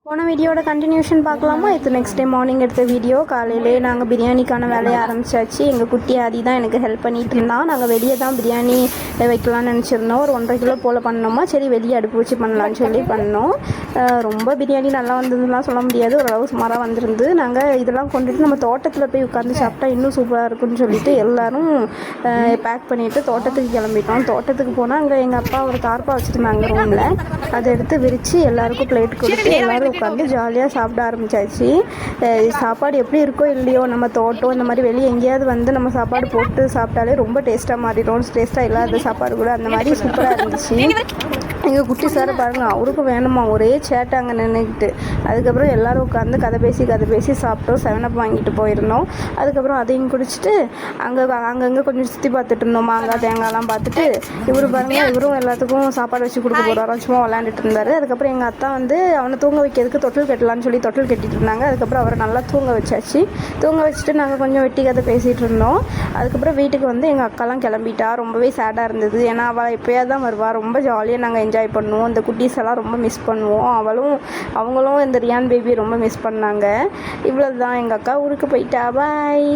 போன வீடியோட கண்டினியூஷன் பார்க்கலாமா? இது நெக்ஸ்ட் டே மார்னிங் எடுத்த வீடியோ. காலையிலே நாங்கள் பிரியாணிக்கான வேலையை ஆரம்பிச்சாச்சு. எங்கள் குட்டி ஆதி தான் எனக்கு ஹெல்ப் பண்ணிகிட்டு இருந்தான். நாங்கள் வெளியே தான் பிரியாணி வைக்கலாம்னு நினச்சிருந்தோம். ஒரு 1.5 கிலோ போல் பண்ணோமா, சரி வெளியே அடுப்பு வச்சு பண்ணலான்னு சொல்லி பண்ணோம். ரொம்ப பிரியாணி நல்லா வந்ததுலாம் சொல்ல முடியாது, ஓரளவு சுமாராக வந்திருந்து. நாங்கள் இதெல்லாம் கொண்டுட்டு நம்ம தோட்டத்தில் போய் உட்காந்து சாப்பிட்டா இன்னும் சூப்பராக இருக்குன்னு சொல்லிட்டு எல்லோரும் பேக் பண்ணிவிட்டு தோட்டத்துக்கு கிளம்பிட்டோம். தோட்டத்துக்கு போனால் அங்கே எங்கள் அப்பா ஒரு தார்ப்பா வச்சுருந்தாங்க ரூமில். அதை எடுத்து விரித்து எல்லாேருக்கும் பிளேட் கொடுத்து எல்லோரும் உட்காந்து ஜாலியாக சாப்பிட ஆரம்பித்தாச்சு. சாப்பாடு எப்படி இருக்கோ இல்லையோ, நம்ம தோட்டம் இந்த மாதிரி வெளியே எங்கேயாவது வந்து நம்ம சாப்பாடு போட்டு சாப்பிட்டாலே ரொம்ப டேஸ்ட்டாக மாறிடும். டேஸ்ட்டாக இல்லாத சாப்பாடு கூட அந்த மாதிரி சூப்பராக இருந்துச்சு. எங்கள் குட்டி சார் பாருங்கள், அவருக்கும் வேணுமா, ஒரே சேட்டை அங்கே நின்றுக்கிட்டு. அதுக்கப்புறம் எல்லோரும் உட்காந்து கதை பேசி சாப்பிட்டோம். 7up வாங்கிட்டு போயிருந்தோம். அதுக்கப்புறம் அதையும் குடிச்சிட்டு அங்கங்கே கொஞ்சம் சுற்றி பார்த்துட்டு இருந்தோம். மாங்காய் தேங்காய்லாம் பார்த்துட்டு இவர் பாருங்கள், இவரும் எல்லாத்துக்கும் சாப்பாடு வச்சு கொடுக்க போகிறாரோ சும்மா விளையாண்டுட்டு இருந்தார். அதுக்கப்புறம் எங்கள் அத்தா வந்து அவனை தூங்க வைக்கிறதுக்கு தொட்டில் கட்டலான்னு சொல்லி தொட்டில் கட்டிட்டு இருந்தாங்க. அதுக்கப்புறம் அவரை நல்லா தூங்க வச்சாச்சு. தூங்க வச்சுட்டு நாங்கள் கொஞ்சம் வெட்டி கதை பேசிகிட்டு இருந்தோம். அதுக்கப்புறம் வீட்டுக்கு வந்து எங்கள் அக்காலாம் கிளம்பிட்டா. ரொம்பவே சேடாக இருந்தது. ஏன்னா அவள் எப்போயா தான் வருவாள். ரொம்ப ஜாலியாக நாங்கள் என்ஜாய் பண்ணுவோம். இந்த குட்டீஸ் எல்லாம் ரொம்ப மிஸ் பண்ணுவோம். அவங்களும் இந்த ரியான் பேபி ரொம்ப மிஸ் பண்ணாங்க. இவ்வளோ தான், எங்கள் அக்கா ஊருக்கு போயிட்டா. பாய்.